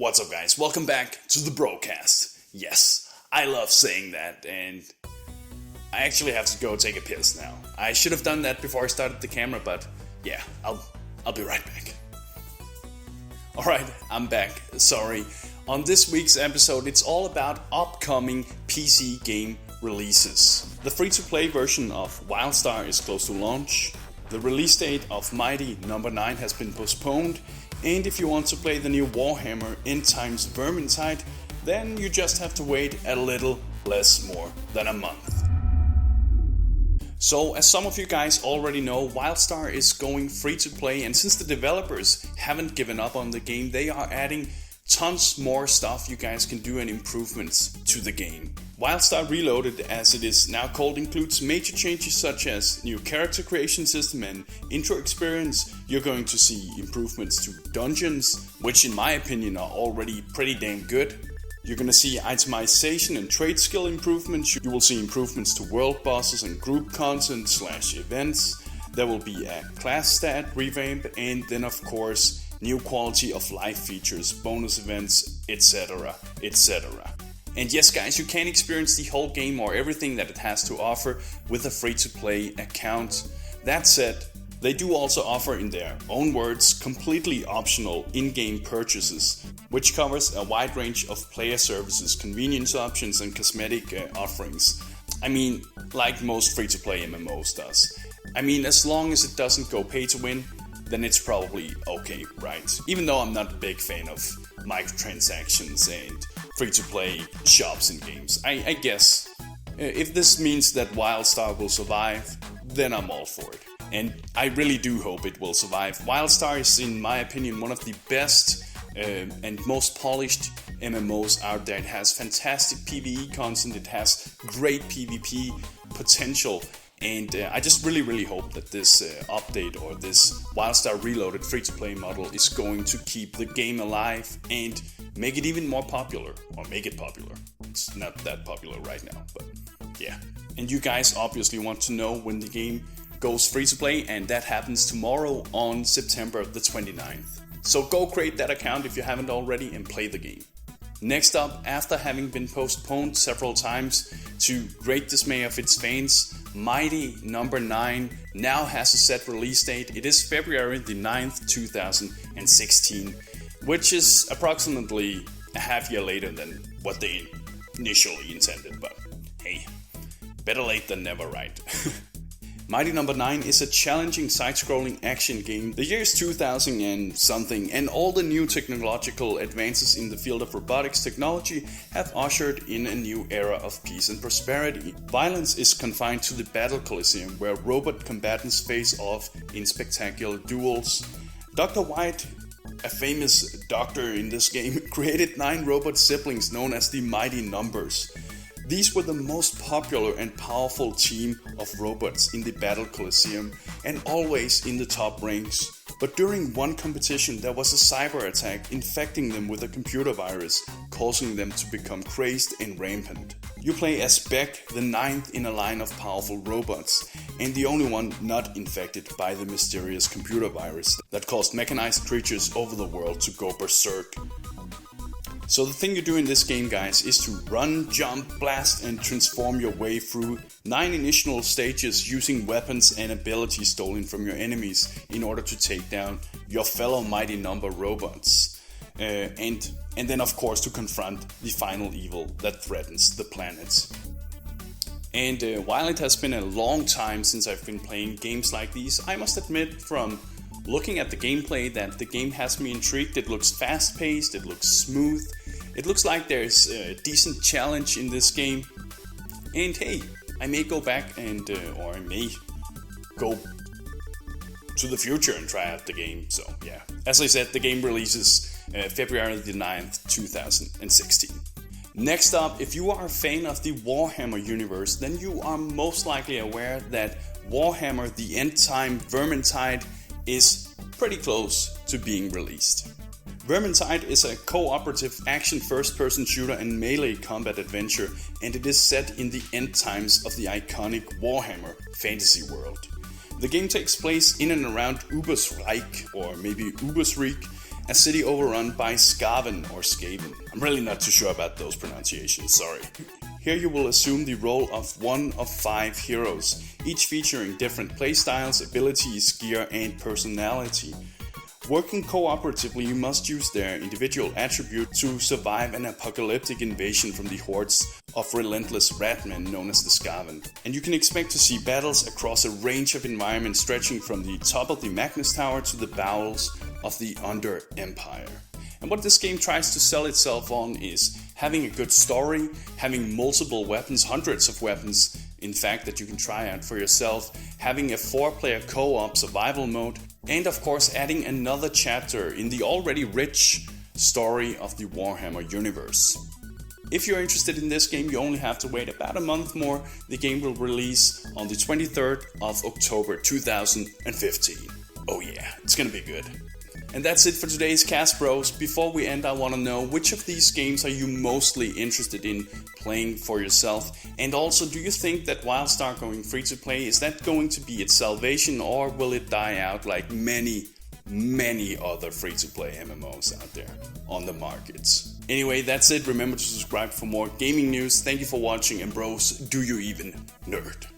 What's up, guys? Welcome back to the broadcast. Yes, I love saying that, and I actually have to go take a piss now. I should have done that before I started the camera, but yeah, I'll be right back. Alright, I'm back. Sorry. On this week's episode, it's all about upcoming PC game releases. The free-to-play version of WildStar is close to launch. The release date of Mighty No. 9 has been postponed. And if you want to play the new Warhammer End Times Vermintide, then you just have to wait a little less more than a month. So, as some of you guys already know, WildStar is going free to play, and since the developers haven't given up on the game, they are adding tons more stuff you guys can do and improvements to the game. WildStar Reloaded, as it is now called, includes major changes such as new character creation system and intro experience. You're going to see improvements to dungeons, which in my opinion are already pretty damn good. You're going to see itemization and trade skill improvements. You will see improvements to world bosses and group content / events. There will be a class stat revamp, and then of course new quality of life features, bonus events, etc, etc. And yes guys, you can experience the whole game or everything that it has to offer with a free-to-play account. That said, they do also offer, in their own words, completely optional in-game purchases, which covers a wide range of player services, convenience options and cosmetic offerings. I mean, like most free-to-play MMOs does. I mean, as long as it doesn't go pay to win, then it's probably okay, right? Even though I'm not a big fan of microtransactions and free-to-play shops and games. I guess if this means that WildStar will survive, then I'm all for it. And I really do hope it will survive. WildStar is, in my opinion, one of the best and most polished MMOs out there. It has fantastic PvE content, it has great PvP potential. And I just really hope that this update or this WildStar Reloaded free-to-play model is going to keep the game alive and make it even more popular, or make it popular. It's not that popular right now, but yeah. And you guys obviously want to know when the game goes free-to-play, and that happens tomorrow on September the 29th. So go create that account if you haven't already and play the game. Next up, after having been postponed several times to great dismay of its fans, Mighty No. 9 now has a set release date. It is February the 9th, 2016, which is approximately a half year later than what they initially intended, but hey, better late than never, right? Mighty No. 9 is a challenging side-scrolling action game. The year is 2000 and something, and all the new technological advances in the field of robotics technology have ushered in a new era of peace and prosperity. Violence is confined to the Battle Coliseum, where robot combatants face off in spectacular duels. Dr. White, a famous doctor in this game, created 9 robot siblings known as the Mighty Numbers. These were the most popular and powerful team of robots in the Battle Coliseum, and always in the top ranks. But during one competition there was a cyber attack infecting them with a computer virus, causing them to become crazed and rampant. You play as Beck, the 9th in a line of powerful robots, and the only one not infected by the mysterious computer virus that caused mechanized creatures over the world to go berserk. So the thing you do in this game, guys, is to run, jump, blast and transform your way through 9 initial stages using weapons and abilities stolen from your enemies in order to take down your fellow Mighty Number robots. And then of course to confront the final evil that threatens the planet. And while it has been a long time since I've been playing games like these, I must admit from looking at the gameplay that the game has me intrigued. It looks fast-paced, it looks smooth, it looks like there's a decent challenge in this game. And hey, I may go back and, or I may go to the future and try out the game. So yeah, as I said, the game releases February the 9th, 2016. Next up, if you are a fan of the Warhammer universe, then you are most likely aware that Warhammer The End Time Vermintide is pretty close to being released. Vermintide is a cooperative action first-person shooter and melee combat adventure, and it is set in the end times of the iconic Warhammer fantasy world. The game takes place in and around Ubersreich, or maybe Ubersreich, a city overrun by Skaven or Skaven. I'm really not too sure about those pronunciations, sorry. Here you will assume the role of one of 5 heroes, each featuring different playstyles, abilities, gear and personality. Working cooperatively, you must use their individual attributes to survive an apocalyptic invasion from the hordes of relentless ratmen known as the Skaven. And you can expect to see battles across a range of environments stretching from the top of the Magnus Tower to the bowels of the Under Empire. And what this game tries to sell itself on is having a good story, having multiple weapons, hundreds of weapons, in fact, that you can try out for yourself, having a 4-player co-op survival mode, and of course adding another chapter in the already rich story of the Warhammer universe. If you're interested in this game, you only have to wait about a month more. The game will release on the 23rd of October 2015. Oh yeah, it's gonna be good. And that's it for today's Cast Bros. Before we end, I want to know which of these games are you mostly interested in playing for yourself? And also, do you think that WildStar going free to play, is that going to be its salvation, or will it die out like many other free to play MMOs out there on the markets? Anyway, that's it. Remember to subscribe for more gaming news. Thank you for watching, and bros, do you even nerd?